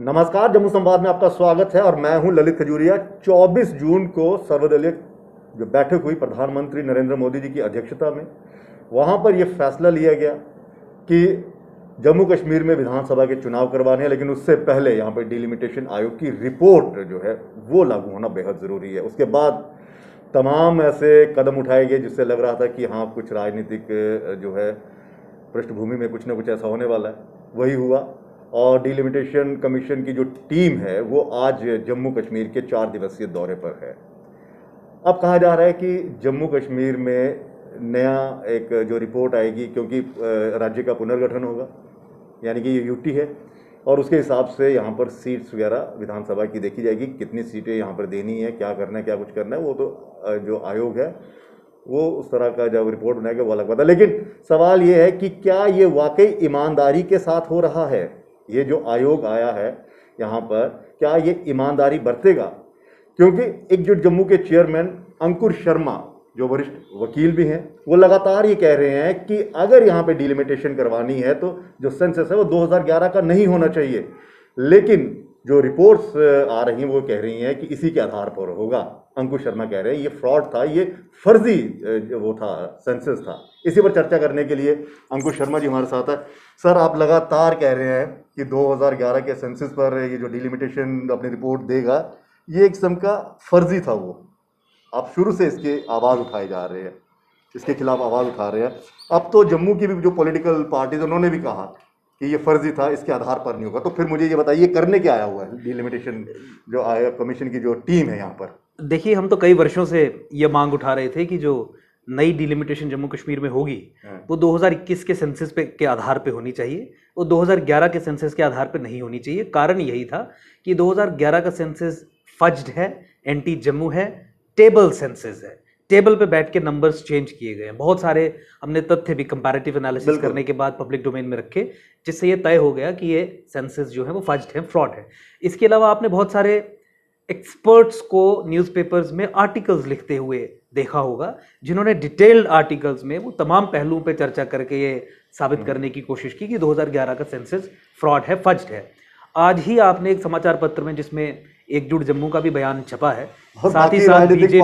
नमस्कार, जम्मू संवाद में आपका स्वागत है और मैं हूं ललित खजूरिया। 24 जून को सर्वदलीय जो बैठक हुई प्रधानमंत्री नरेंद्र मोदी जी की अध्यक्षता में, वहां पर यह फैसला लिया गया कि जम्मू कश्मीर में विधानसभा के चुनाव करवाने हैं, लेकिन उससे पहले यहां पर डिलिमिटेशन आयोग की रिपोर्ट जो है वो लागू होना बेहद ज़रूरी है। उसके बाद तमाम ऐसे कदम उठाए गए जिससे लग रहा था कि हाँ, कुछ राजनीतिक जो है पृष्ठभूमि में कुछ ना कुछ ऐसा होने वाला है। वही हुआ और डिलिमिटेशन कमीशन की जो टीम है वो आज जम्मू कश्मीर के 4 दिवसीय दौरे पर है। अब कहा जा रहा है कि जम्मू कश्मीर में नया एक जो रिपोर्ट आएगी, क्योंकि राज्य का पुनर्गठन होगा, यानी कि ये यूटी है, और उसके हिसाब से यहाँ पर सीट्स वगैरह विधानसभा की देखी जाएगी, कितनी सीटें यहाँ पर देनी है, क्या करना है, क्या कुछ करना है, वो तो जो आयोग है वो उस तरह का जब रिपोर्ट बनाएगा वो अलग बात है। लेकिन सवाल ये है कि क्या ये वाकई ईमानदारी के साथ हो रहा है? ये जो आयोग आया है यहाँ पर, क्या ये ईमानदारी बरतेगा? क्योंकि एकजुट जम्मू के चेयरमैन अंकुर शर्मा, जो वरिष्ठ वकील भी हैं, वो लगातार ये कह रहे हैं कि अगर यहाँ पे डिलिमिटेशन करवानी है तो जो सेंसस है वो 2011 का नहीं होना चाहिए। लेकिन जो रिपोर्ट्स आ रही हैं वो कह रही हैं कि इसी के आधार पर होगा। अंकुश शर्मा कह रहे हैं ये फ्रॉड था, ये फर्जी वो था, सेंसस था। इसी पर चर्चा करने के लिए अंकुश शर्मा जी हमारे साथ है। सर, आप लगातार कह रहे हैं कि 2011 के सेंसस पर ये जो डिलिमिटेशन अपनी रिपोर्ट देगा, ये एक किस्म का फर्जी था। वो आप शुरू से इसकी आवाज़ उठाए जा रहे हैं, इसके खिलाफ आवाज़ उठा रहे हैं। अब तो जम्मू की भी जो पॉलिटिकल पार्टीज उन्होंने भी कहा कि ये फर्जी था, इसके आधार पर नहीं होगा। तो फिर मुझे ये बताइए, करने क्या आया हुआ है डिलिमिटेशन जो आया कमीशन की जो टीम है यहाँ पर? देखिए, हम तो कई वर्षों से ये मांग उठा रहे थे कि जो नई डिलिमिटेशन जम्मू कश्मीर में होगी वो 2021 के सेंसस पे के आधार पे होनी चाहिए, वो 2011 के सेंसस के आधार पे नहीं होनी चाहिए। कारण यही था कि 2011 का सेंसस फज्ड है, एंटी जम्मू है, टेबल सेंसस है, टेबल पे बैठ के नंबर्स चेंज किए गए हैं। बहुत सारे हमने तथ्य भी कंपैरेटिव एनालिसिस करने के बाद पब्लिक डोमेन में रखे, जिससे ये तय हो गया कि ये सेंसस जो है वो फज्ड है, फ्रॉड है। इसके अलावा आपने बहुत सारे एक्सपर्ट्स को न्यूज़पेपर्स में आर्टिकल्स लिखते हुए देखा होगा, जिन्होंने डिटेल्ड आर्टिकल्स में वो तमाम पहलुओं पे चर्चा करके ये साबित करने की कोशिश की कि 2011 का सेंसस फ्रॉड है, फज्ड है। आज ही आपने एक समाचार पत्र में जिसमें एकजुट जम्मू का भी बयान छपा है, साथ ही साथ बीजेपी,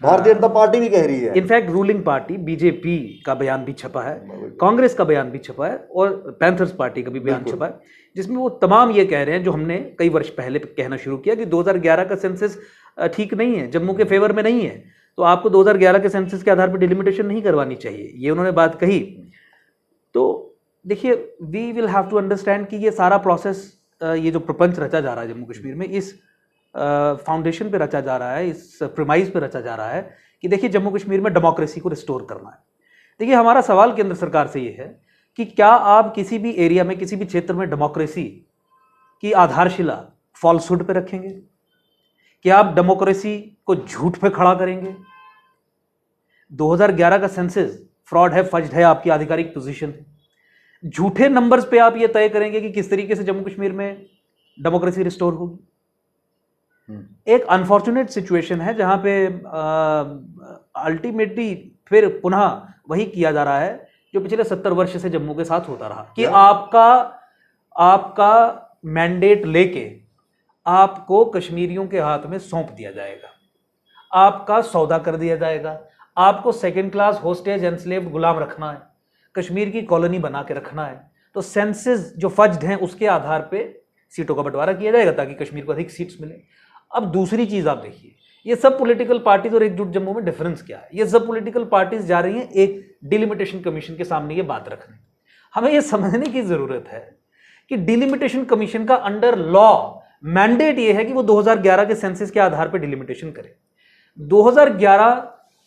भारतीय जनता पार्टी भी कह रही है, इनफैक्ट रूलिंग पार्टी बीजेपी का बयान भी छपा है, कांग्रेस का बयान भी छपा है और पैंथर्स पार्टी का भी बयान छपा है, जिसमें वो तमाम ये कह रहे हैं जो हमने कई वर्ष पहले कहना शुरू किया कि 2011 का सेंसस ठीक नहीं है, जम्मू के फेवर में नहीं है, तो आपको 2011 के सेंसस के आधार पर डिलिमिटेशन नहीं करवानी चाहिए। ये उन्होंने बात कही। तो देखिए, we will have to understand कि ये सारा प्रोसेस, ये जो प्रपंच रचा जा रहा है जम्मू कश्मीर में, इस फाउंडेशन पे रचा जा रहा है, इस प्रीमाइज पे रचा जा रहा है कि देखिए, जम्मू कश्मीर में डेमोक्रेसी को रिस्टोर करना है। देखिए, हमारा सवाल केंद्र सरकार से ये है कि क्या आप किसी भी एरिया में, किसी भी क्षेत्र में डेमोक्रेसी की आधारशिला फॉल्सहुड पे रखेंगे? क्या आप डेमोक्रेसी को झूठ पे खड़ा करेंगे? 2011 का सेंसस फ्रॉड है, फज्ड है, आपकी आधिकारिक पोजीशन है। झूठे नंबर्स पे आप ये तय करेंगे कि किस तरीके से जम्मू कश्मीर में डेमोक्रेसी रिस्टोर होगी। एक अनफॉर्चुनेट सिचुएशन है जहां पे अल्टीमेटली फिर पुनः वही किया जा रहा है जो पिछले 70 वर्ष से जम्मू के साथ होता रहा कि आपका मैंडेट लेके आपको कश्मीरियों के हाथ में सौंप दिया जाएगा, आपका सौदा कर दिया जाएगा, आपको सेकेंड क्लास होस्टेज एंस्लेव्ड गुलाम रखना है, कश्मीर की कॉलोनी बना के रखना है। तो सेंसस जो फज्ड हैं उसके आधार पे सीटों का बंटवारा किया जाएगा ताकि कश्मीर को अधिक सीट्स मिले। अब दूसरी चीज आप देखिए, ये सब पॉलिटिकल पार्टीज और एकजुट जम्मू में डिफरेंस क्या है? ये सब पॉलिटिकल पार्टीज जा रही हैं एक डिलिमिटेशन कमीशन के सामने ये बात रखने। हमें ये समझने की जरूरत है कि डिलिमिटेशन कमीशन का अंडर लॉ मैंडेट ये है कि वो 2011 के सेंसस के आधार पर डिलिमिटेशन करे। 2011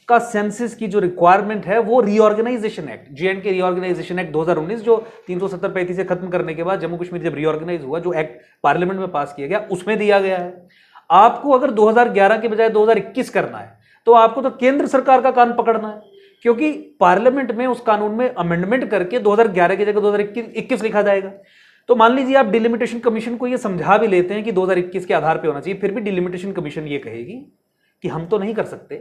का सेंसस की जो रिक्वायरमेंट है वो reorganisation act, J&K reorganisation act 2019 जो 370-35 से खत्म करने के बाद जम्मू कश्मीर जब रीऑर्गेनाइज हुआ, जो एक्ट पार्लियामेंट में पास किया गया, उसमें दिया गया है। आपको अगर 2011 के बजाय 2021 करना है तो आपको तो केंद्र सरकार का कान पकड़ना है, क्योंकि पार्लियामेंट में उस कानून में अमेंडमेंट करके 2011 की जगह 2021 लिखा जाएगा। तो मान लीजिए आप डिलिमिटेशन कमीशन को ये समझा भी लेते हैं कि 2021 के आधार पर होना चाहिए, फिर भी डिलिमिटेशन कमीशन ये कहेगी कि हम तो नहीं कर सकते,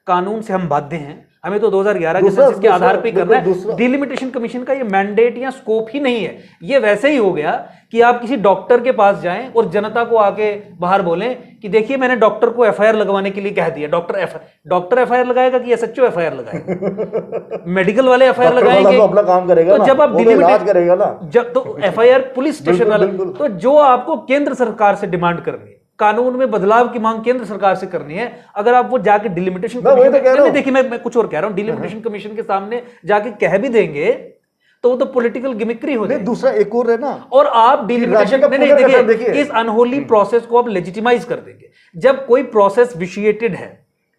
कानून से हम बाध्य हैं, हमें तो 2011 के दूसरा- सेंसस के आधार पे दूसरा- करना है। दूसरा- डिलिमिटेशन कमीशन का ये मैंडेट या स्कोप ही नहीं है। ये वैसे ही हो गया कि आप किसी डॉक्टर के पास जाएं और जनता को आके बाहर बोलें कि देखिए मैंने डॉक्टर को एफआईआर लगवाने के लिए कह दिया। डॉक्टर एफआईआर लगाएगा कि एसएचओ एफआईआर लगाएगा? मेडिकल वाले एफआईआर डॉक्टर वाला लगाएंगे। तो अपना काम करेगा तो ना, जब आप वो तो इलाज डिलिमिटेड करेगा ना। जब तो एफआईआर पुलिस स्टेशन बिल्कुल, वाला, बिल्कुल। तो जो आपको केंद्र सरकार से डिमांड करनी है, कानून में बदलाव की मांग केंद्र सरकार से करनी है। अगर आप वो जाके डिलिमिटेशन मैं वही तो कह रहा हूं। देखिए मैं कुछ और कह रहा हूं, डिलिमिटेशन कमीशन के सामने जाके कह भी देंगे तो वो तो पॉलिटिकल गिमिक्री हो नहीं, जाएगी। दूसरा एक और है ना, और आप राज्य डिलिमिटेशन का नहीं नहीं पुनर्गठन देखिए, देखिए। इस अनहोली प्रोसेस को आप लेजिटिमाइज कर देंगे। जब कोई प्रोसेस विशिएटेड है,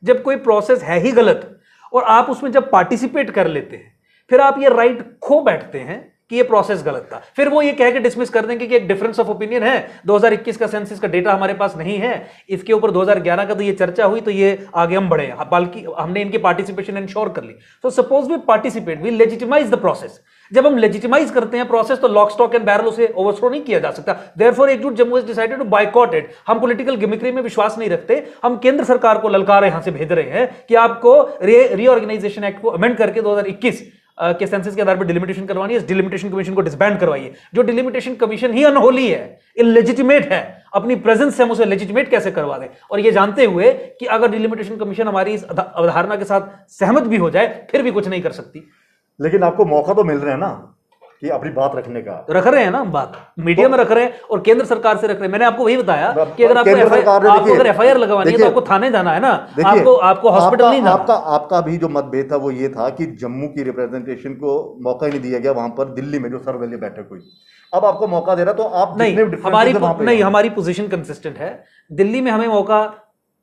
जब कोई प्रोसेस है ही गलत और आप उसमें जब पार्टिसिपेट कर लेते हैं, फिर आप ये राइट खो बैठते हैं कि ये प्रोसेस गलत था। फिर वो ये कह के डिसमिस कर देंगे कि एक डिफरेंस ऑफ ओपिनियन है, 2021 का सेंसस का डेटा हमारे पास नहीं है, इसके ऊपर 2011 का तो ये चर्चा हुई तो ये आगे हम बढ़े, बल्कि हमने इनकी पार्टिसिपेशन इंश्योर कर ली। So suppose we participate, we legitimize the process. जब हम लेजिटिमाइज करते हैं प्रोसेस तो लॉक स्टॉक एंड बैरल उसे ओवरथ्रो नहीं किया जा सकता। Therefore Ekjut Jammu has decided to boycott it. हम पॉलिटिकल गिमिक्री में विश्वास नहीं रखते। हम केंद्र सरकार को ललकार यहां से भेज रहे हैं कि आपको रीऑर्गेनाइजेशन एक्ट को अमेंड करके 2021 के सेंसस के आधार पर डिलिमिटेशन करवानी है। इस डिलिमिटेशन कमीशन को डिसबैंड करवाइए। जो डिलिमिटेशन कमीशन ही अनहोली है, इलेजिटिमेट है, अपनी प्रेजेंस से हम उसे लेजिटिमेट कैसे करवा दें? और ये जानते हुए कि अगर डिलिमिटेशन कमीशन हमारी इस अवधारणा के साथ सहमत भी हो जाए फिर भी कुछ नहीं कर सकती। लेकिन आपको मौका तो मिल रहा है ना कि अपनी बात रखने का। रख रहे हैं ना हम बात, मीडिया में रख रहे हैं और केंद्र सरकार से रख रहे हैं। मैंने आपको वही बताया कि अगर केंद्र सरकार ने आपको अगर एफआईआर लगवानी है तो आपको थाने जाना है ना, आपको हॉस्पिटल नहीं जाना। आपका भी जो मतभेद था वो ये था कि जम्मू की रिप्रेजेंटेशन को मौका ही नहीं दिया गया वहां पर दिल्ली में जो सर्वदलीय बैठक हुई। अब आपको मौका दे रहा तो आप नहीं, हमारी पोजीशन कंसिस्टेंट है। दिल्ली में हमें मौका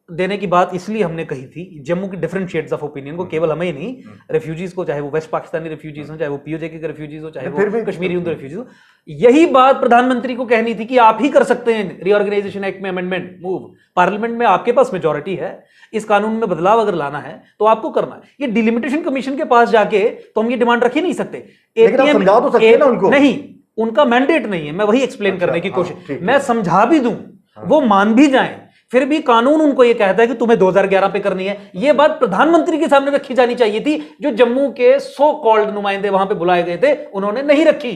देने की बात इसलिए हमने कही थी, जम्मू की डिफरेंट शेड्स ऑफ ओपिनियन को, केवल हमें ही नहीं, रेफ्यूजीज को, चाहे वो वेस्ट पाकिस्तानी रेफ्यूजीज हो, चाहे वो पीओजे के रेफ्यूजीज हो, चाहे वो कश्मीरी हिंदू रेफ्यूजीज हो। यही बात प्रधानमंत्री को कहनी थी कि आप ही कर सकते हैं रीऑर्गेनाइजेशन एक्ट में अमेंडमेंट मूव। पार्लियामेंट में आपके पास मेजॉरिटी है, इस कानून में बदलाव अगर लाना है तो आपको करना है। ये डिलिमिटेशन कमीशन के पास जाके तो हम ये डिमांड रख ही नहीं सकते। समझा तो सकते हैं ना उनको। नहीं, उनका मैंडेट नहीं है। मैं वही एक्सप्लेन करने की कोशिश, मैं समझा भी दूं, वो मान भी जाएं, फिर भी कानून उनको ये कहता है कि तुम्हें 2011 पे करनी है। ये बात प्रधानमंत्री के सामने रखी जानी चाहिए थी। जो जम्मू के सो कॉल्ड नुमाइंदे वहां पे बुलाए गए थे उन्होंने नहीं रखी।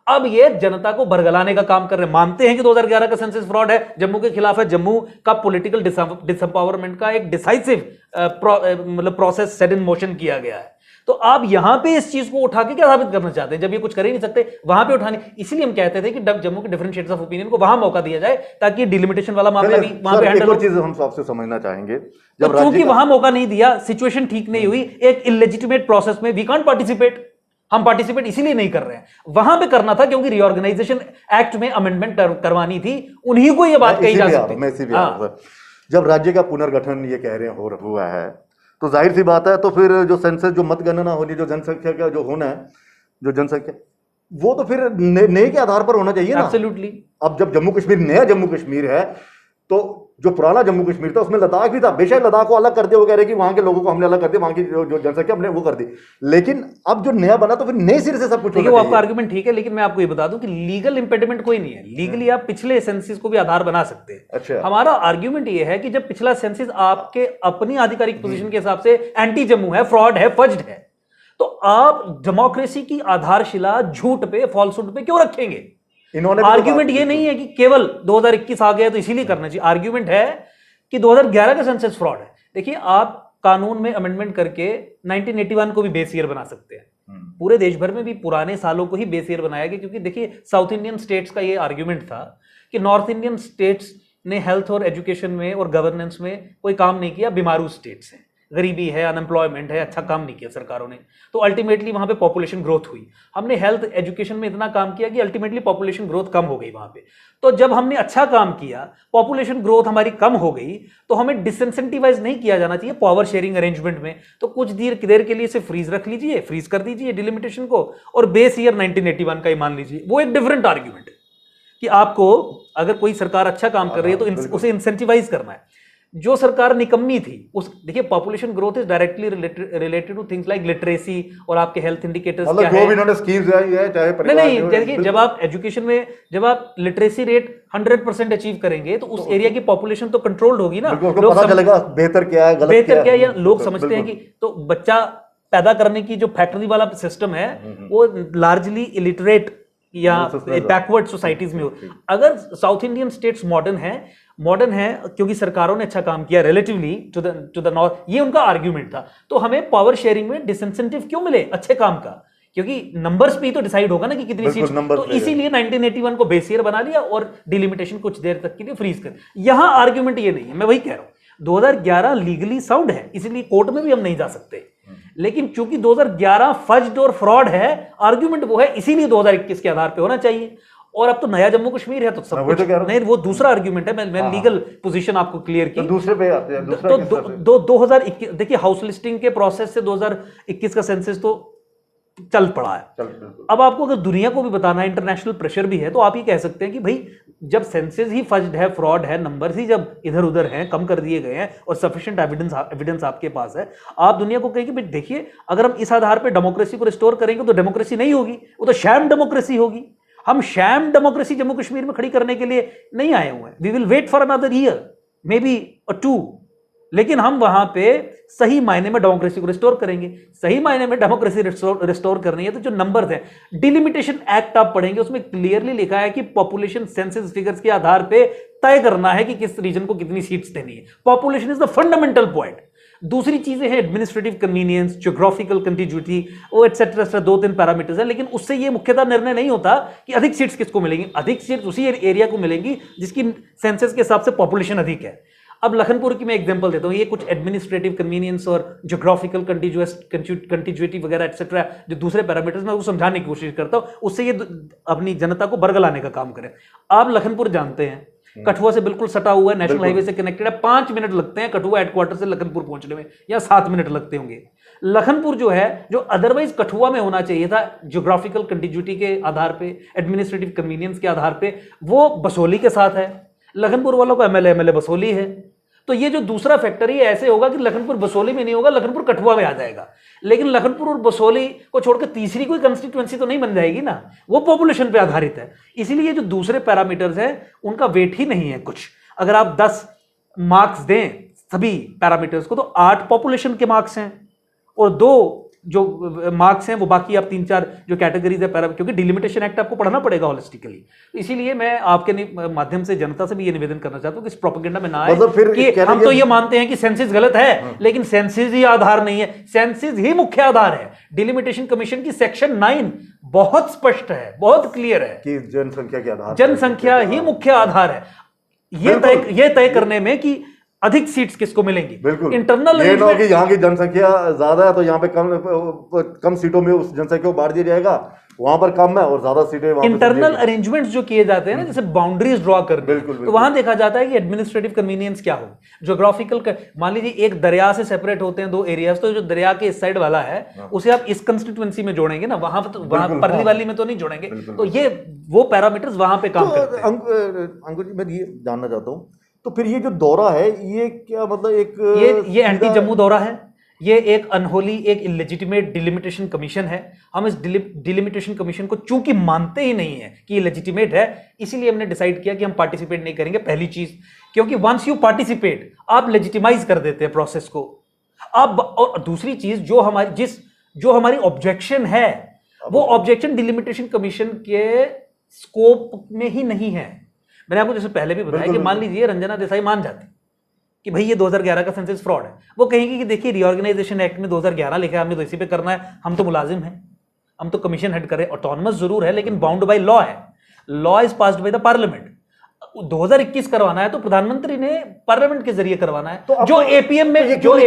अब ये जनता को बरगलाने का काम कर रहे हैं। मानते हैं कि 2011 का सेंसस फ्रॉड है, जम्मू के खिलाफ है, जम्मू का पॉलिटिकल डिसएम्पावरमेंट का एक डिसाइसिव मतलब प्रोसेस सेट इन मोशन किया गया है। तो आप यहां पे इस चीज को उठा के क्या साबित करना चाहते हैं? जब ये कुछ कर ही नहीं सकते वहां पे उठाने, इसलिए हम कहते थे कि जम्मू के डिफरेंट शेड्स ऑफ ओपिनियन को वहां मौका दिया जाए ताकि डिलिमिटेशन वाला मामला भी वहां पे हैंडल हो। एक और चीज हम आपसे समझना चाहेंगे, जब चूंकि वहां मौका नहीं दिया, सिचुएशन ठीक नहीं हुई, एक इलेजिटिमेट प्रोसेस में वी कांट पार्टिसिपेट। हम पार्टिसिपेट इसीलिए नहीं कर रहे हैं, वहां पे करना था क्योंकि रीऑर्गेनाइजेशन एक्ट में अमेंडमेंट करवानी थी। उन्हीं को यह बात कही जा सकती है। जब राज्य का पुनर्गठन ये कह रहे हैं हुआ है तो जाहिर सी बात है, तो फिर जो सेंसस, जो मतगणना होनी, जो जनसंख्या का जो होना है, जो जनसंख्या, वो तो फिर नए के आधार पर होना चाहिए ना। एब्सोल्युटली। अब जब जम्मू कश्मीर नया जम्मू कश्मीर है तो जो पुराना जम्मू कश्मीर था उसमें लद्दाख भी था। बेशक लद्दाख को अलग कर दिया, वो कह रहे कि वहां के लोगों को हमने अलग कर दिया, वहां की जो जनसंख्या हमने वो कर दी, लेकिन अब जो नया बना तो फिर नए सिरे से सब कुछ। देखिए वो आपका आर्गुमेंट ठीक है, लेकिन मैं आपको ये बता दूं कि लीगल इंपेडिमेंट कोई नहीं है। लीगली आप पिछले सेंसस को भी आधार बना सकते हैं। अच्छा। हमारा आर्गुमेंट ये है कि जब पिछला सेंसस आपके अपनी आधिकारिक पोजीशन के हिसाब से एंटी जम्मू है, फ्रॉड है, फज्ड है, तो आप डेमोक्रेसी की आधारशिला झूठ पे, फॉल्सहुड पे क्यों रखेंगे? इन्होंने आर्ग्यूमेंट ये नहीं है कि केवल 2021 आ गया तो इसीलिए करना चाहिए। आर्ग्यूमेंट है कि 2011 का सेंसस फ्रॉड है। देखिए आप कानून में अमेंडमेंट करके 1981 को भी बेस ईयर बना सकते हैं। पूरे देश भर में भी पुराने सालों को ही बेस ईयर बनाया गया, क्योंकि देखिए साउथ इंडियन स्टेट्स का ये आर्ग्यूमेंट था कि नॉर्थ इंडियन स्टेट्स ने हेल्थ और एजुकेशन में और गवर्नेंस में कोई काम नहीं किया, बीमारू स्टेट्स हैं, गरीबी है, अनएम्प्लॉयमेंट है, अच्छा काम नहीं किया सरकारों ने, तो अल्टीमेटली वहां पे पॉपुलेशन ग्रोथ हुई। हमने हेल्थ एजुकेशन में इतना काम किया कि अल्टीमेटली पॉपुलेशन ग्रोथ कम हो गई वहां पे। तो जब हमने अच्छा काम किया, पॉपुलेशन ग्रोथ हमारी कम हो गई, तो हमें डिसइंसेंटिवाइज नहीं किया जाना चाहिए पावर शेयरिंग अरेंजमेंट में। तो कुछ देर के लिए इसे फ्रीज रख लीजिए, फ्रीज कर दीजिए डिलिमिटेशन को, और बेस ईयर 1981 का ही मान लीजिए। वो एक डिफरेंट आर्ग्यूमेंट है कि आपको अगर कोई सरकार अच्छा काम कर रही है तो उसे इंसेंटिवाइज करना है। जो सरकार निकम्मी थी उस, देखिए population growth is directly related two things like literacy और आपके हेल्थ इंडिकेटर्स क्या जो है। भी इन्होंने स्कीम्स है चाहे नहीं, देखिए जब आप एजुकेशन में जब आप लिटरेसी रेट 100% अचीव करेंगे तो उस एरिया की पॉपुलेशन तो कंट्रोल्ड होगी ना, लोग पता चलेगा बेहतर क्या है गलत बेहतर क्या है, या लोग समझते हैं कि तो बच्चा पैदा करने की जो फैक्ट्री वाला सिस्टम है वो लार्जली इलिटरेट या बैकवर्ड सोसाइटीज में हो। अगर साउथ इंडियन स्टेट्स मॉडर्न है क्योंकि सरकारों ने अच्छा काम किया रिलेटिवली टू द नॉर्थ, ये उनका आर्ग्यूमेंट था। तो हमें पावर शेयरिंग में डिसइंसेंटिव क्यों मिले अच्छे काम का, क्योंकि नंबर्स पे ही तो डिसाइड होगा ना कि कितनी सीट्स। तो इसीलिए 1981 को बेस ईयर बना लिया और डिलिमिटेशन कुछ देर तक के लिए फ्रीज कर। यहां आर्ग्यूमेंट ये नहीं है, मैं वही कह रहा हूं 2011 लीगली साउंड है, इसलिए कोर्ट में भी हम नहीं जा सकते, लेकिन चूंकि 2011 फज्ड और फ्रॉड है, आर्ग्यूमेंट वो है, इसीलिए 2021 के आधार पे होना चाहिए। और अब तो नया जम्मू कश्मीर है तो सब कुछ नहीं, वो दूसरा आर्ग्यूमेंट है। मैं लीगल पोजीशन आपको क्लियर की। तो दूसरे पे आते हैं, तो 2021 देखिए हाउस लिस्टिंग के प्रोसेस से 2021 का सेंसस तो चल पड़ा है। अब आपको अगर दुनिया को भी बताना है, इंटरनेशनल प्रेशर भी है, तो आप ये कह सकते हैं कि भाई जब सेंसस ही फज्ड है, फ्रॉड है, नंबर्स ही जब इधर उधर हैं, कम कर दिए गए हैं और सफिशिएंट एविडेंस आपके पास है, आप दुनिया को कहें कि भाई देखिए अगर हम इस आधार पे डेमोक्रेसी को रिस्टोर करेंगे तो डेमोक्रेसी नहीं होगी, वो तो शैम डेमोक्रेसी होगी। हम शैम डेमोक्रेसी जम्मू कश्मीर में खड़ी करने के लिए नहीं आए हुए हैं। We will wait for another year, maybe a 2, लेकिन हम वहां पे सही मायने में डेमोक्रेसी को रिस्टोर करेंगे। सही मायने में डेमोक्रेसी रिस्टोर करनी है तो जो नंबर्स हैं, डिलिमिटेशन एक्ट आप पढ़ेंगे उसमें क्लियरली लिखा है कि पॉपुलेशन सेंसस फिगर्स के आधार पे तय करना है कि किस रीजन को कितनी सीट्स देनी है। Population is the fundamental point. दूसरी चीजें हैं एडमिनिस्ट्रेटिव कन्वीनियंस, ज्योग्राफिकल कंटिन्यूटी, वो एटसेट्रा 2-3 पैरामीटर्स है, लेकिन उससे ये मुख्यतः निर्णय नहीं होता कि अधिक सीट्स किसको मिलेंगी। अधिक सीट्स उसी एरिया को मिलेंगी जिसकी सेंसस के हिसाब से पॉपुलेशन अधिक है। अब लखनपुर की मैं एग्जांपल देता हूं, ये कुछ एडमिनिस्ट्रेटिव कन्वीनियंस और ज्योग्राफिकल कंटिन्यूटी वगैरह एटसेट्रा जो दूसरे पैरामीटर्स मैं वो समझाने की कोशिश करता हूं, उससे ये अपनी जनता को बरगलाने का काम करें। आप लखनपुर जानते हैं, कठुआ से बिल्कुल सटा हुआ है, नेशनल हाईवे से कनेक्टेड है, 5 मिनट लगते हैं कठुआ हेडक्वार्टर से लखनपुर पहुंचने में, या 7 मिनट लगते होंगे। लखनपुर जो है, जो अदरवाइज कठुआ में होना चाहिए था ज्योग्राफिकल कंटिन्यूटी के आधार पे, एडमिनिस्ट्रेटिव कन्वीनियंस के आधार पे, वो बसोली के साथ है। लखनपुर वालों को एमएलए बसोली है। तो ये जो दूसरा फैक्टर ये ऐसे होगा कि लखनपुर बसोली में नहीं होगा, लखनपुर कठुआ में आ जाएगा। लेकिन लखनपुर और बसोली को छोड़कर तीसरी कोई कंस्टिट्यूएंसी तो नहीं बन जाएगी ना, वो पॉपुलेशन पे आधारित है। इसीलिए जो दूसरे पैरामीटर्स हैं उनका वेट ही नहीं है कुछ। अगर आप 10 मार्क्स दें सभी पैरामीटर्स को तो 8 पॉपुलेशन के मार्क्स हैं और 2 जो मार्क्स हैं वो बाकी आप 3-4 जो कैटेगरीज है क्योंकि डिलिमिटेशन एक्ट आपको पढ़ना पड़ेगा होलिस्टिकली। इसीलिए मैं आपके माध्यम से जनता से भी ये निवेदन करना चाहता हूं कि इस प्रोपेगेंडा में ना आए कि हम तो ये मानते हैं कि सेंसस गलत है, लेकिन सेंसस ही आधार नहीं है, सेंसस ही मुख्य आधार है। डिलिमिटेशन कमीशन की सेक्शन 9 बहुत स्पष्ट है, बहुत क्लियर है कि जनसंख्या के आधार, जनसंख्या ही मुख्य आधार है ये तय करने में कि अधिक सीट्स किसको मिलेंगी। बिल्कुल इंटरनल ये ना कि यहाँ की जनसंख्या ज्यादा है तो यहाँ पे कम सीटों में उस जनसंख्या को बांट दिया जाएगा, वहां पर कम है और ज्यादा सीटें वहां। इंटरनल अरेंजमेंट्स जो किए जाते हैं ना, जैसे बाउंड्रीज ड्रॉ करने, तो वहां देखा जाता है कि एडमिनिस्ट्रेटिव कन्वीनियंस क्या हो, ज्योग्राफिकल। मान लीजिए एक दरिया से सेपरेट होते हैं 2 एरियाज, तो जो दरिया के इस साइड वाला है उसे आप इस कंस्टिट्यूएंसी में जोड़ेंगे ना, वहां परली वाली में तो नहीं जोड़ेंगे। तो ये वो पैरामीटर्स वहां पे काम करते हैं। अंकुर जी, मैं ये जानना चाहता हूँ, तो फिर ये जो दौरा है ये क्या मतलब एक ये एंटी जम्मू दौरा है, ये एक अनहोली, एक इलेजिटिमेट डिलिमिटेशन कमीशन है। हम इस डिलिमिटेशन कमीशन को चूंकि मानते ही नहीं है कि ये लेजिटिमेट है, इसीलिए हमने डिसाइड किया कि हम पार्टिसिपेट नहीं करेंगे। पहली चीज, क्योंकि वंस यू पार्टिसिपेट आप लेजिटिमाइज कर देते हैं प्रोसेस को। अब और दूसरी चीज, जो हमारी ऑब्जेक्शन है वो ऑब्जेक्शन डिलिमिटेशन कमीशन के स्कोप में ही नहीं है। मैंने आपको जैसे पहले भी बताया कि मान लीजिए रंजना देसाई मान जाती कि भाई ये 2011 का सेंसस फ्रॉड है, वो कहेंगे कि देखिए रीऑर्गेनाइजेशन एक्ट में 2011 लिखा है, हमने तो इसी पे करना है, हम तो मुलाजिम हैं, हम तो कमीशन हेड करें। ऑटोनमस जरूर है लेकिन बाउंड बाय लॉ है, law is passed by the parliament. 2021 करवाना है तो प्रधानमंत्री ने पार्लियामेंट के जरिए करवाना है। तो जो एपीएम में जो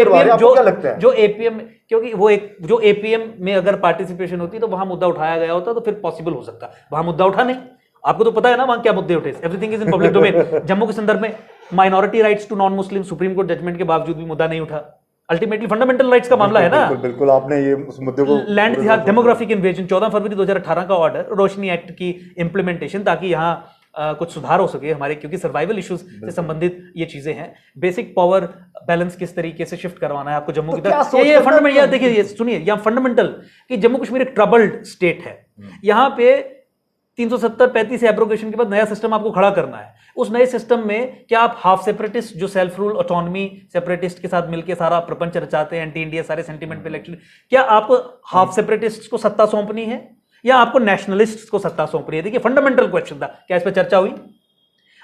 एपीएम क्योंकि वो एक जो एपीएम में अगर पार्टिसिपेशन होती तो वहां मुद्दा उठाया गया होता तो फिर पॉसिबल हो सकता, वहां मुद्दा उठा नहीं। आपको तो पता है ना वहां क्या मुद्दे उठे, everything is in public domain. Jammu के संदर्भ में minority rights to non Muslim, supreme court judgement के बावजूद भी मुद्दा नहीं उठा। अल्टीमेटली फंडामेंटल राइट्स का मामला है ना। बिल्कुल आपने ये उस मुद्दे को लैंड डेमोग्राफिक इन्वेजन 14 फरवरी 2018 का ऑर्डर, रोशनी एक्ट की इंप्लीमेंटेशन, ताकि यहाँ कुछ सुधार हो सके हमारे, क्योंकि सर्वाइवल इश्यूज से संबंधित ये चीजें हैं। बेसिक पावर बैलेंस किस तरीके से शिफ्ट करवाना है आपको जम्मू की तरफ, ये फंडामेंटल, देखिए ये सुनिए, यहाँ फंडामेंटल कि जम्मू कश्मीर एक ट्रबल्ड स्टेट है। यहाँ पे 370-35 एब्रोगेशन के बाद नया सिस्टम आपको खड़ा करना है। उस नए सिस्टम में क्या आप हाफ सेपरेटिस्ट जो सेल्फ रूल ऑटोनॉमी सेपरेटिस्ट के साथ मिलकर सारा प्रपंच रचाते हैं, एंटी इंडिया सारे सेंटीमेंट पे इलेक्शन, क्या आपको हाफ सेपरेटिस्ट को सत्ता सौंपनी है या आपको नेशनलिस्ट को सत्ता सौंपनी है? देखिए फंडामेंटल क्वेश्चन था, क्या इस पर चर्चा हुई?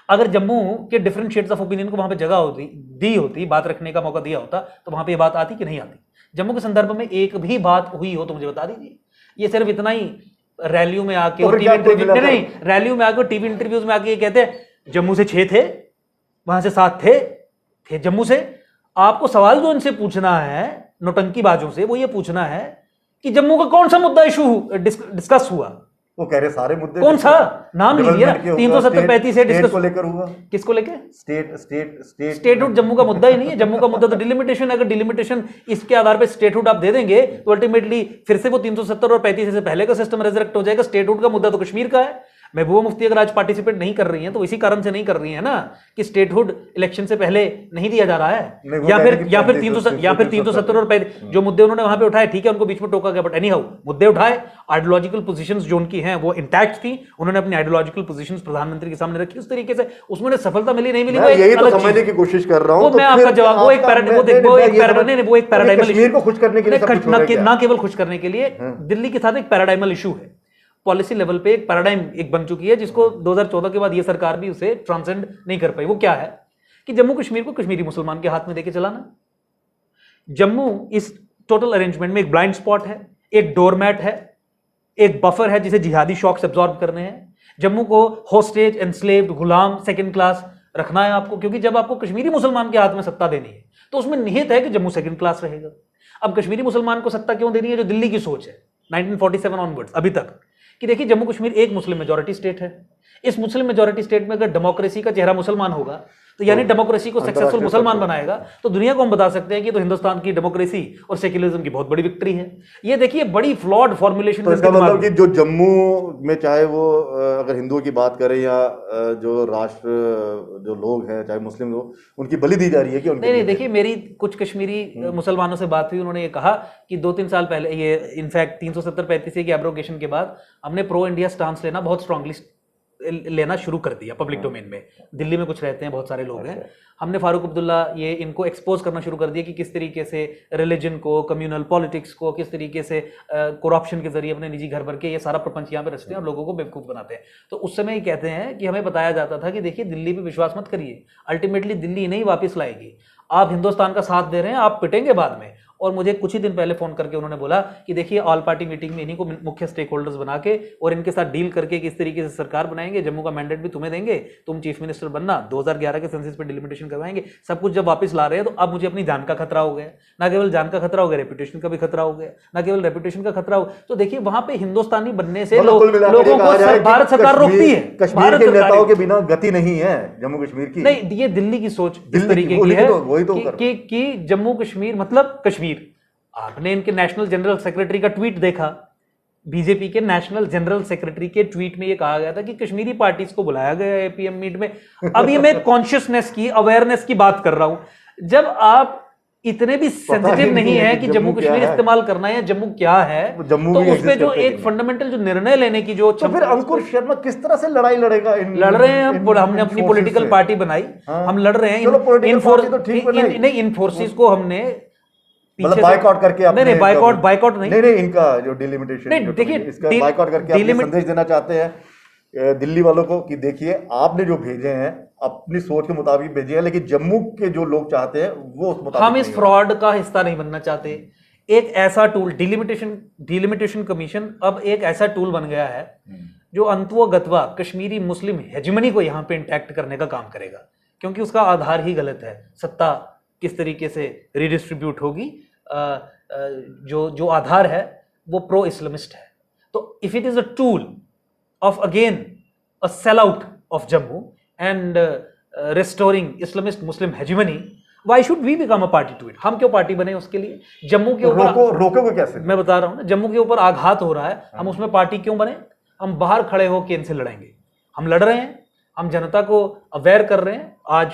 अगर जम्मू के डिफरेंट शेड्स ऑफ ओपिनियन को वहां पे जगह होती, बात रखने का मौका दिया होता, तो वहां पे ये बात आती कि नहीं आती? जम्मू के संदर्भ में एक भी बात हुई हो तो मुझे बता दीजिए। ये सिर्फ इतना ही रैलियों में आके और टीवी इंटरव्यू, नहीं रैलियों में आके और टीवी इंटरव्यूज में आके ये कहते हैं जम्मू से 6 थे, वहां से 7 थे जम्मू से। आपको सवाल जो इनसे पूछना है नौटंकीबाजों से, वो ये पूछना है कि जम्मू का कौन सा मुद्दा इशू डिस्कस हुआ? वो कह रहे सारे मुद्दे, कौन सा नाम लीजिए ना, 370-35 से डिस्कस को लेकर हुआ। किसको लेके? स्टेटहुड जम्मू का मुद्दा ही नहीं है। जम्मू का मुद्दा तो डिलिमिटेशन है। अगर डिलिमिटेशन इसके आधार पे स्टेटहुड आप दे देंगे तो अल्टीमेटली फिर से वो 370 और 35 से पहले का सिस्टम रेजरेक्ट हो जाएगा। स्टेटहुड का मुद्दा तो कश्मीर का है। महबूबा मुफ्ती अगर आज पार्टिसिपेट नहीं कर रही हैं तो इसी कारण से नहीं कर रही है ना कि स्टेटहुड इलेक्शन से पहले नहीं दिया जा रहा है, या फिर 370 और 35 जो मुद्दे उन्होंने वहां पे उठाए, ठीक है उनको बीच में टोका गया, बट एनी हाउ मुद्दे उठाए, आइडियोलॉजिकल पोजीशंस जो उनकी हैं वो इंटैक्ट थी, उन्होंने अपनी आइडियोलॉजिकल पोजीशंस प्रधानमंत्री के सामने रखी उस तरीके से। उसमें सफलता मिली नहीं मिली, यही तो समझने की कोशिश कर रहा हूं। मैं आपका जवाब, वो एक पैराडाइमल, खुश करने के लिए, ना केवल खुश करने के लिए, दिल्ली के साथ एक पैराडाइमल इशू है। पॉलिसी लेवल पे एक पैराडाइम एक बन चुकी है जिसको 2014 के बाद ये सरकार भी उसे ट्रांसेंड नहीं कर पाई। वो क्या है कि जम्मू कश्मीर को कश्मीरी मुसलमान के हाथ में देके चलाना। जम्मू इस टोटल अरेंजमेंट में एक ब्लाइंड स्पॉट है, एक डोरमैट है, एक बफर है जिसे जिहादी शॉक्स एब्जॉर्ब करने हैं। जम्मू को होस्टेज, एनस्लेव्ड, गुलाम, सेकंड क्लास रखना है आपको, क्योंकि जब आपको कश्मीरी मुसलमान के हाथ में सत्ता देनी है तो उसमें निहित है कि जम्मू सेकंड क्लास रहेगा। अब कश्मीरी मुसलमान को सत्ता क्यों देनी है? जो दिल्ली की सोच है 1947 ऑनवर्ड्स अभी तक, कि देखिए जम्मू कश्मीर एक मुस्लिम मेजॉरिटी स्टेट है। इस मुस्लिम मेजॉरिटी स्टेट में अगर डेमोक्रेसी का चेहरा मुसलमान होगा तो यानी डेमोक्रेसी को सक्सेसफुल मुसलमान बनाएगा, तो दुनिया को हम बता सकते हैं कि तो हिंदुस्तान की डेमोक्रेसी और सेक्युलरिज्म की बहुत बड़ी विक्ट्री है। ये देखिए बड़ी फ्लॉड फॉर्मुलेशन। तो इसका मतलब कि जो जम्मू में चाहे वो अगर हिंदुओं की बात करें या जो राष्ट्र जो लोग हैं चाहे मुस्लिम लोग, उनकी बलि दी जा रही है कि नहीं? देखिए मेरी कुछ कश्मीरी मुसलमानों से बात हुई, उन्होंने ये कहा कि 2-3 साल पहले, ये इनफैक्ट 370-35 के एब्रोगेशन के बाद हमने प्रो इंडिया स्टांस लेना बहुत स्ट्रांगली लेना शुरू कर दिया पब्लिक डोमेन में। दिल्ली में कुछ रहते हैं, बहुत सारे लोग हैं, हमने फारूक अब्दुल्ला ये इनको एक्सपोज करना शुरू कर दिया कि किस तरीके से रिलीजन को, कम्युनल पॉलिटिक्स को, किस तरीके से करप्शन के जरिए अपने निजी घर भर के ये सारा प्रपंच यहाँ पे रचते हैं और लोगों को बेवकूफ़ बनाते हैं। तो उस समय ये कहते हैं कि हमें बताया जाता था कि देखिए दिल्ली पे विश्वास मत करिए, अल्टीमेटली दिल्ली नहीं वापस लाएगी, आप हिंदुस्तान का साथ दे रहे हैं, आप पिटेंगे बाद में। और मुझे कुछ ही दिन पहले फोन करके उन्होंने बोला कि देखिए ऑल पार्टी मीटिंग में इन्हीं को मुख्य स्टेक होल्डर्स बना के और इनके साथ डील करके किस तरीके से सरकार बनाएंगे, जम्मू का मैंडेट भी तुम्हें देंगे, तुम चीफ मिनिस्टर बनना, 2011 के सेंसस पे डिलिमिटेशन करवाएंगे, सब कुछ जब वापस ला रहे हैं तो अब मुझे अपनी जान का खतरा हो गया। ना केवल जान का खतरा हो गया, रेपुटेशन का भी खतरा हो गया, ना केवल रेपुटेशन का खतरा हो। तो देखिए वहां पे हिंदुस्तानी बनने से लोगों को भारत सरकार रोकती है। कश्मीर के नेताओं के बिना गति नहीं है जम्मू कश्मीर की। नहीं, ये दिल्ली की सोच इस तरीके की है कि जम्मू कश्मीर मतलब कश्मीर। आपने इनके नेशनल जनरल सेक्रेटरी का ट्वीट देखा, बीजेपी के नेशनल जनरल सेक्रेटरी के ट्वीट में ये कहा गया था कि कश्मीरी पार्टीज को बुलाया गया है एपीएम मीट में। अब ये मैं कॉन्शियसनेस की, अवेयरनेस की बात कर रहा हूं। जब आप इतने भी सेंसिटिव नहीं है कि जम्मू कश्मीर इस्तेमाल करना है, जम्मू क्या है, तो उस पे जो एक फंडामेंटल जो निर्णय लेने की जो, तो फिर अंकुर शर्मा किस तरह से लड़ाई लड़ेगा? लड़ रहे हैं हमने अपनी पॉलिटिकल पार्टी बनाई, हम लड़ रहे हैं। इन फोर्सेस को हमने मतलब बाइकआउट करके नहीं बाइकआउट नहीं, इनका जो डिलिमिटेशन, नहीं देखिए इसका बाइकआउट करके अपने संदेश देना चाहते हैं दिल्ली वालों को कि देखिए आपने जो भेजे हैं अपनी सोच के मुताबिक भेजे हैं, लेकिन जम्मू के जो लोग चाहते हैं वो उस मुताबिक हम इस फ्रॉड का हिस्सा नहीं बनना चाहते। एक ऐसा टूल डिलिमिटेशन कमीशन अब एक ऐसा टूल बन गया है जो अंतुगतवा कश्मीरी मुस्लिम हेजमनी को यहाँ पे इंटैक्ट करने का काम करेगा, क्योंकि उसका आधार ही गलत है। सत्ता किस तरीके से रिडिस्ट्रीब्यूट होगी, जो आधार है वो प्रो इस्लामिस्ट है। तो if it is a tool of again a sell out of Jammu and restoring Islamist Muslim hegemony, why should we become a party to it? हम क्यों पार्टी बने उसके लिए? जम्मू के ऊपर रोकोगे कैसे? मैं बता रहा हूँ ना, जम्मू के ऊपर आघात हो रहा है, हम उसमें पार्टी क्यों बने? हम बाहर खड़े होकर इनसे लड़ेंगे, हम लड़ रहे हैं, हम जनता को अवेयर कर रहे हैं। आज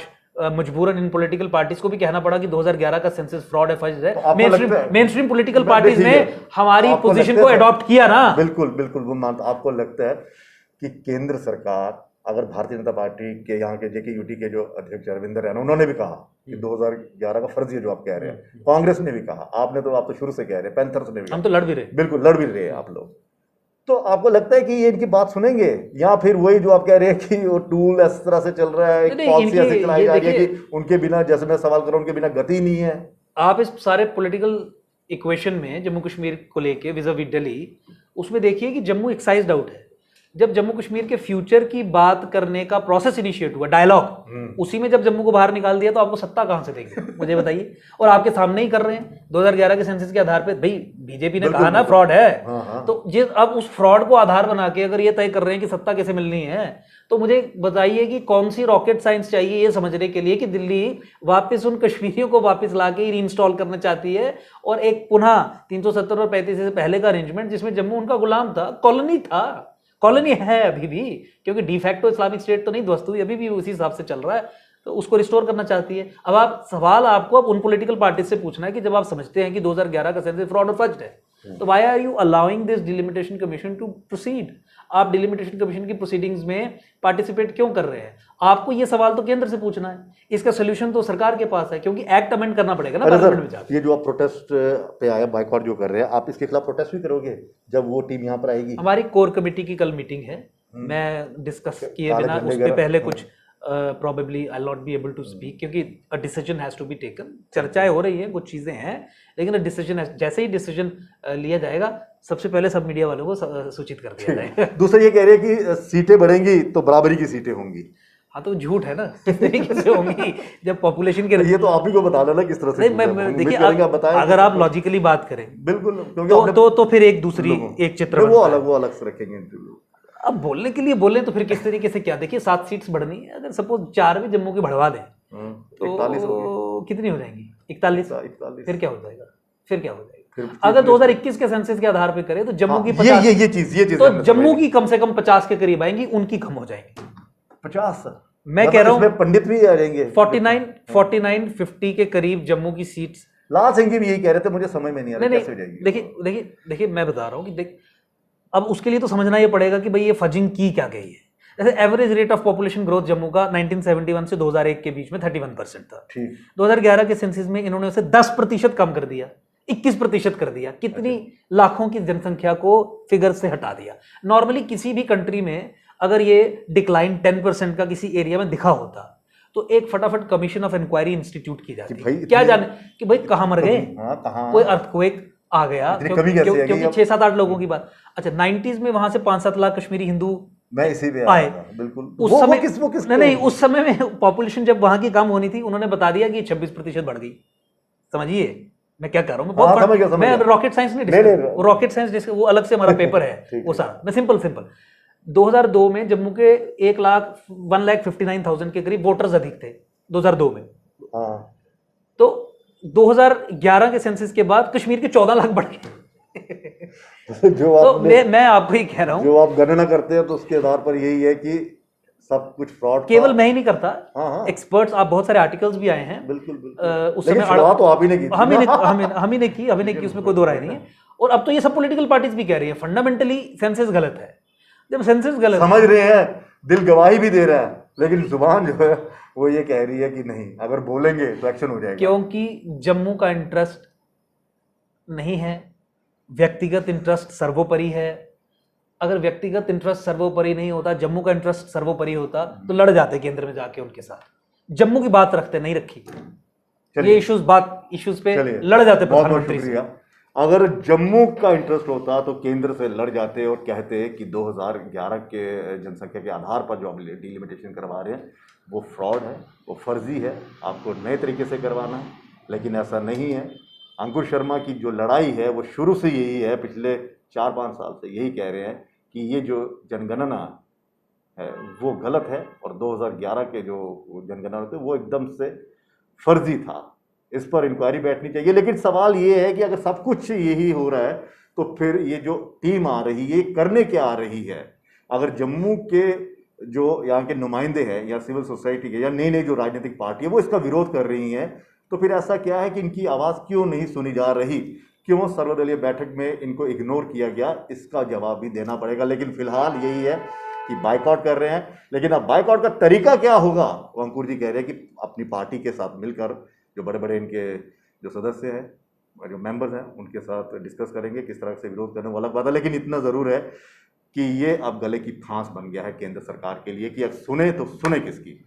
मजबूरन इन पॉलिटिकल पार्टीज को भी कहना पड़ा कि 2011 का सेंसस फ्रॉड है, फर्ज है। मेन स्ट्रीम पॉलिटिकल पार्टीज ने हमारी पोजीशन को अडॉप्ट किया ना। बिल्कुल बिल्कुल, वो मानता। आपको लगता है कि केंद्र सरकार, अगर भारतीय जनता पार्टी के यहाँ के JK-UT के जो अध्यक्ष अरविंद रैना, उन्होंने भी कहा कि 2011 का फर्जी है जो आप कह रहे हैं, कांग्रेस ने भी कहा, आप तो शुरू से कह रहे हैं, पैंथर्स ने भी, हम तो लड़ भी रहे, बिल्कुल लड़ भी रहे हैं आप लोग, तो आपको लगता है कि ये इनकी बात सुनेंगे, या फिर वही जो आप कह रहे हैं कि वो टूल इस तरह से चल रहा है, पॉलिसी ऐसे चलाई जा रही है कि उनके बिना, जैसे मैं सवाल कर रहा हूं, उनके बिना गति नहीं है। आप इस सारे पॉलिटिकल इक्वेशन में जम्मू कश्मीर को लेके विज़ावी दिल्ली, उसमें देखिए कि जम्मू एक्साइज्ड आउट है। जब जम्मू कश्मीर के फ्यूचर की बात करने का प्रोसेस इनिशिएट हुआ, डायलॉग, उसी में जब जम्मू को बाहर निकाल दिया, तो आपको सत्ता कहां से देंगे, मुझे बताइए। और आपके सामने ही कर रहे हैं 2011 के सेंसस के आधार पे। भाई बीजेपी ने कहा ना फ्रॉड है, तो ये अब उस फ्रॉड को आधार बना के अगर ये तय कर रहे हैं कि सत्ता कैसे मिलनी है, तो मुझे बताइए कि कौन सी रॉकेट साइंस चाहिए ये समझने के लिए कि दिल्ली वापस उन कश्मीरियों को वापस लाके रीइंस्टॉल करना चाहती है, और एक पुनः 370 और 35 से पहले का अरेंजमेंट जिसमें जम्मू उनका गुलाम था, कॉलोनी था, कॉलोनी है अभी भी, क्योंकि डिफैक्टो इस्लामिक स्टेट तो नहीं ध्वस्त हुई, अभी भी उसी हिसाब से चल रहा है, तो उसको रिस्टोर करना चाहती है। अब आप सवाल आपको अब उन पॉलिटिकल पार्टी से पूछना है कि जब आप समझते हैं कि 2011 का सेंसस फ्रॉड और फर्ज्ड है, तो why are you allowing this delimitation commission to proceed? आप डिलिमिटेशन कमीशन की प्रोसीडिंग्स में पार्टिसिपेट क्यों कर रहे हैं? आपको ये सवाल तो केंद्र से पूछना है, इसका सोल्यूशन तो सरकार के पास है, क्योंकि एक्ट अमेंड करना पड़ेगा ना पार्लियामेंट में जाकर। ये जो आप प्रोटेस्ट पे आया, बाइकआउट जो कर रहे हैं, आप इसके खिलाफ प्रोटेस्ट भी करोगे जब वो टीम यहाँ पर आएगी? हमारी कोर कमेटी की कल मीटिंग है, मैं डिस्कस किए बिना उस पे पहले कुछ probably I'll not be able to speak, क्योंकि a decision has to be taken। चर्चाएं हो रही हैं, कुछ चीजें हैं, लेकिन डिसीजन, जैसे ही डिसीजन लिया जाएगा, सबसे पहले सब मीडिया वालों को सूचित कर दिया जाएगा। दूसरा ये कह रहे हैं कि सीटें बढ़ेंगी तो बराबरी की सीटें होंगी। हाँ, तो झूठ है ना, किस तरीके से होंगी जब पॉपुलेशन के, ये तो आप ही को बताना ना किस तरह से। नहीं, देखिए अगर आप लॉजिकली बात करें, बिल्कुल, तो फिर एक दूसरी एक चित्र वो अलग से रखेंगे इंटरव्यू। अब बोलने के लिए बोले तो फिर किस तरीके से, क्या देखिए 7 सीट्स बढ़नी है, अगर सपोज 4 भी जम्मू की बढ़वा दें तो कितनी हो जाएंगी? 41। फिर क्या हो जाएगा? अगर 2021 के सेंसस के आधार पे करें तो जम्मू की 50, ये चीज तो जम्मू की कम से कम 50 के करीब आएंगी, उनकी कम हो जाएंगी 50। मैं कह रहा हूँ पंडित भी आ जाएंगे। 49-50 के करीब जम्मू की सीट्स। लाल सिंह जी भी यही कह रहे थे, मुझे समझ में नहीं आ रहा कैसे हो जाएगी। देखिए मैं बता रहा हूँ कि अब उसके लिए तो समझना ये पड़ेगा कि भाई ये फजिंग की क्या गई है। जैसे average rate of population growth Jammu का 1971 से 2001 के बीच में 31% था। 2011 के सेंसस में इन्होंने उसे 10% कम कर दिया, 21% कर दिया। कितनी लाखों की जनसंख्या को फिगर से हटा दिया। नॉर्मली किसी भी कंट्री में अगर ये डिक्लाइन 10% का किसी एरिया में दिखा होता तो एक फटाफट कमीशन ऑफ इंक्वायरी इंस्टीट्यूट की जाती, क्या जाने कि भाई कहां मर गए, कोई अर्थक्वेक आ गया, क्योंकि 6-7-8 लोगों की बात। अच्छा, 90s में वहां से 5-7 लाख कश्मीरी हिंदू मैं इसी पे आए। बिल्कुल उस समय नहीं, उस समय में पॉपुलेशन जब वहां की कम होनी थी, उन्होंने बता दिया कि 26% बढ़ गई। समझिए मैं क्या कर रहा हूँ, मैं रॉकेट साइंस नहीं, रॉकेट साइंस वो अलग से हमारा पेपर है वो सारा। मैं सिंपल 2002 में जम्मू के 1,59,000 के करीब वोटर्स अधिक थे 2002 में। तो 2011 के सेंसस के बाद कश्मीर के 14 लाख बढ़ गए। तो मैं आपको ही कह रहा हूं, जो आप गणना करते हैं तो उसके आधार पर यही है कि सब कुछ फ्रॉड। केवल मैं ही नहीं करता, एक्सपर्ट्स, आप बहुत सारे आर्टिकल्स भी आए हैं। बिल्कुल उस समय तो आप ही ने की, हम ही ने की, उसमें कोई दो राय नहीं है। और अब तो ये सब पॉलिटिकल पार्टीज भी कह रही है फंडामेंटली सेंसस गलत है। जब सेंसस गलत समझ रहे हैं, दिल गवाही भी दे रहा है, लेकिन जुबान जो है वो ये कह रही है कि नहीं, अगर बोलेंगे तो एक्शन हो जाएगा। क्योंकि जम्मू का इंटरेस्ट नहीं है, व्यक्तिगत इंटरेस्ट सर्वोपरि है। अगर व्यक्तिगत इंटरेस्ट सर्वोपरि नहीं होता, जम्मू का इंटरेस्ट सर्वोपरि होता, तो लड़ जाते केंद्र में जाके उनके साथ। जम्मू की बात रखते, नहीं रखी, ये इश्यूज पे लड़ जाते प्रधानमंत्री से। अगर जम्मू का इंटरेस्ट होता तो केंद्र से लड़ जाते और कहते कि 2011 के जनसंख्या के आधार पर जो आप डिलिमिटेशन करवा रहे हैं वो फ्रॉड है, वो फर्जी है, आपको नए तरीके से करवाना है। लेकिन ऐसा नहीं है। अंकुर शर्मा की जो लड़ाई है वो शुरू से यही है, पिछले 4-5 साल से यही कह रहे हैं कि ये जो जनगणना है वो गलत है, और 2011 के जो जनगणना होते वो एकदम से फर्जी था, इस पर इंक्वायरी बैठनी चाहिए। लेकिन सवाल ये है कि अगर सब कुछ यही हो रहा है तो फिर ये जो टीम आ रही है करने क्या आ रही है? अगर जम्मू के जो यहाँ के नुमाइंदे हैं या सिविल सोसाइटी के या नई नई जो राजनीतिक पार्टी है वो इसका विरोध कर रही हैं, तो फिर ऐसा क्या है कि इनकी आवाज़ क्यों नहीं सुनी जा रही, क्यों सर्वदलीय बैठक में इनको इग्नोर किया गया, इसका जवाब भी देना पड़ेगा। लेकिन फिलहाल यही है कि बाइकआउट कर रहे हैं। लेकिन अब बाइकआउट का तरीका क्या होगा, वो अंकुर जी कह रहे हैं कि अपनी पार्टी के साथ मिलकर जो बड़े बड़े इनके जो सदस्य हैं, जो मेंबर्स हैं, उनके साथ डिस्कस करेंगे किस तरह से विरोध करने वाला बात है। लेकिन इतना ज़रूर है कि ये अब गले की फांस बन गया है केंद्र सरकार के लिए कि अब सुने तो सुने किसकी।